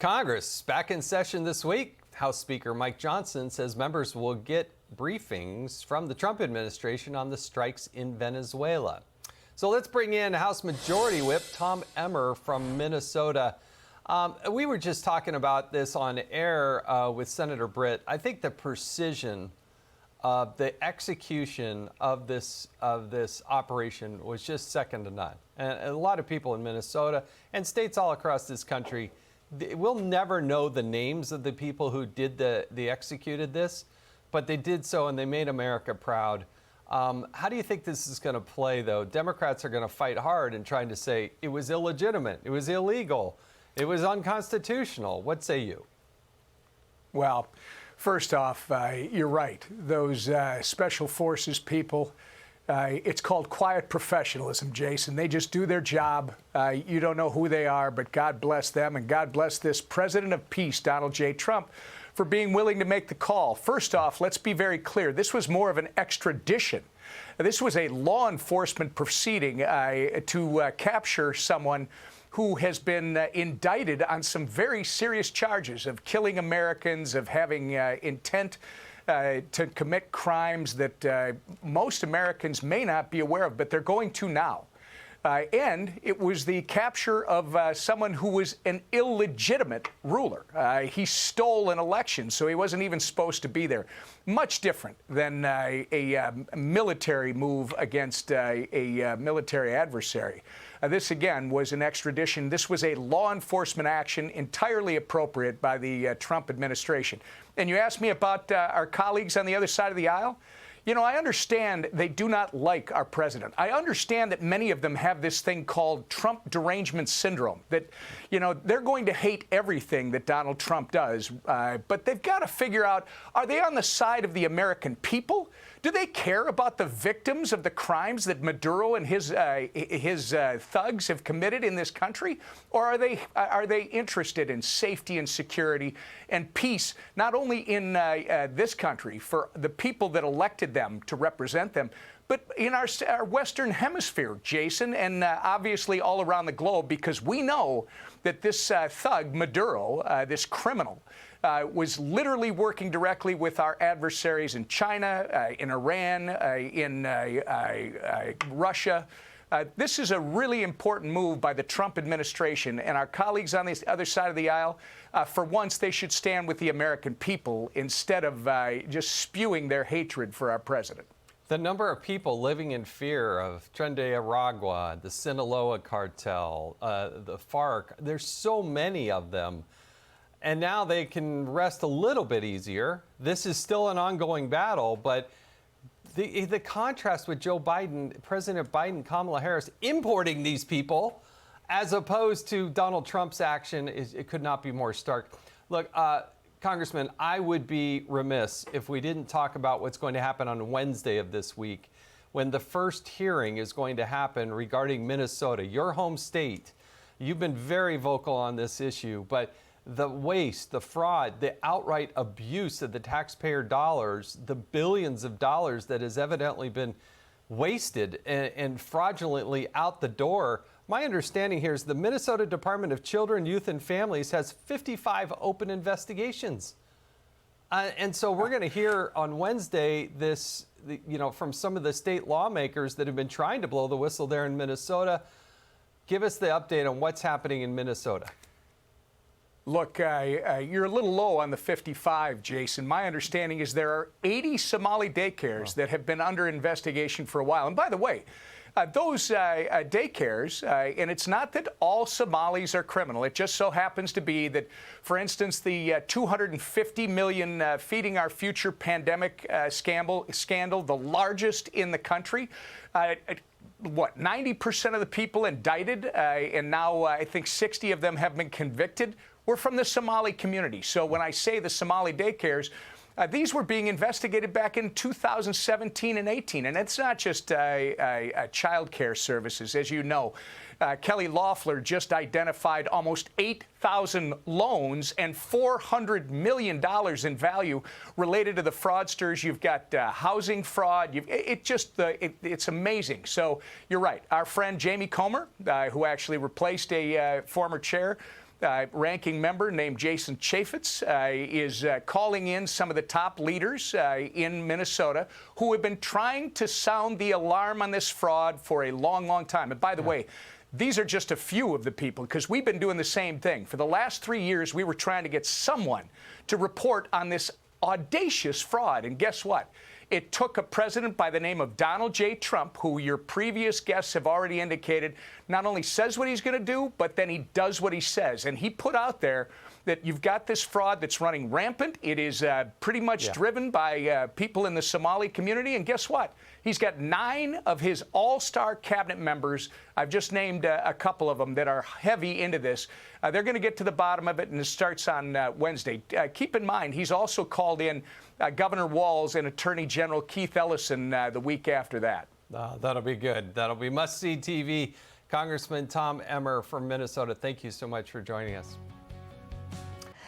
Congress back in session this week. House Speaker Mike Johnson says members will get briefings from the Trump administration on the strikes in Venezuela. So let's bring in House Majority Whip Tom Emmer from Minnesota. We were just talking about this on air with Senator Britt. I think the precision of the execution of this operation was just second to none. And a lot of people in Minnesota and states all across this country, we'll never know the names of the people who did the executed this, but they did so and they made America proud. How do you think this is going to play, though? Democrats are going to fight hard in trying to say it was illegitimate, it was illegal, it was unconstitutional. What say you? Well, first off, you're right. Those special forces people, it's called quiet professionalism, Jason. They just do their job. You don't know who they are, but God bless them, and God bless this President of Peace, Donald J. Trump, for being willing to make the call. First off, let's be very clear. This was more of an extradition. This was a law enforcement proceeding to capture someone who has been indicted on some very serious charges of killing Americans, of having intent to commit crimes that most Americans may not be aware of, but they're going to now. And it was the capture of someone who was an illegitimate ruler. He stole an election, so he wasn't even supposed to be there. Much different than a military move against a military adversary. This, again, was an extradition. This was a law enforcement action entirely appropriate by the Trump administration. And you asked me about our colleagues on the other side of the aisle. You know, I understand they do not like our president. I understand that many of them have this thing called Trump derangement syndrome, that, you know, they're going to hate everything that Donald Trump does. But they've got to figure out, are they on the side of the American people? Do they care about the victims of the crimes that Maduro and his thugs have committed in this country? Or are they interested in safety and security and peace, not only in this country for the people that elected them to represent them, but in our Western Hemisphere, Jason, and obviously all around the globe, because we know that this thug, Maduro, this criminal, was literally working directly with our adversaries in China, in Iran, in Russia. This is a really important move by the Trump administration, and our colleagues on the other side of the aisle, for once, they should stand with the American people instead of just spewing their hatred for our president. The number of people living in fear of Tren de Aragua, the Sinaloa cartel, the FARC, there's so many of them. And now they can rest a little bit easier. This is still an ongoing battle, but the contrast with Joe Biden, President Biden, Kamala Harris importing these people, as opposed to Donald Trump's action, it could not be more stark. Look, Congressman, I would be remiss if we didn't talk about what's going to happen on Wednesday of this week, when the first hearing is going to happen regarding Minnesota, your home state. You've been very vocal on this issue, but the waste, the fraud, the outright abuse of the taxpayer dollars, the billions of dollars that has evidently been wasted and fraudulently out the door. My understanding here is the Minnesota Department of Children, Youth, and Families has 55 open investigations. And so we're going to hear on Wednesday this, you know, from some of the state lawmakers that have been trying to blow the whistle there in Minnesota. Give us the update on what's happening in Minnesota. Look, you're a little low on the 55, Jason. My understanding is there are 80 Somali daycares that have been under investigation for a while. And by the way, those daycares, and it's not that all Somalis are criminal. It just so happens to be that, for instance, the $250 million Feeding Our Future pandemic scandal, the largest in the country, what, 90% of the people indicted, and now I think 60 of them have been convicted, were from the Somali community. So when I say the Somali daycares, these were being investigated back in 2017 and 18. And it's not just child care services. As you know, Kelly Loeffler just identified almost 8,000 loans and $400 million in value related to the fraudsters. You've got housing fraud. It's amazing. So you're right. Our friend Jamie Comer, who actually replaced a former chair, ranking member named Jason Chaffetz is calling in some of the top leaders in Minnesota who have been trying to sound the alarm on this fraud for a long, long time. And by the way, these are just a few of the people, because we've been doing the same thing. For the last 3 years, we were trying to get someone to report on this audacious fraud. And guess what? It took a president by the name of Donald J. Trump, who your previous guests have already indicated not only says what he's going to do, but then he does what he says. And he put out there that you've got this fraud that's running rampant. It is pretty much driven by people in the Somali community. And guess what? He's got 9 of his all-star cabinet members. I've just named a couple of them that are heavy into this. They're going to get to the bottom of it, and it starts on Wednesday. Keep in mind, he's also called in Governor Walz and Attorney General Keith Ellison the week after that. That'll be good. That'll be must-see TV. Congressman Tom Emmer from Minnesota, thank you so much for joining us.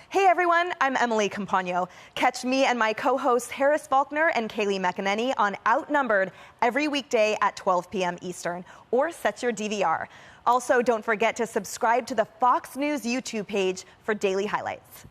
Hey everyone, I'm Emily Campagno. Catch me and my co-hosts Harris Faulkner and Kaylee McEnany on Outnumbered every weekday at 12 p.m. Eastern, or set your DVR. Also, don't forget to subscribe to the Fox News YouTube page for daily highlights.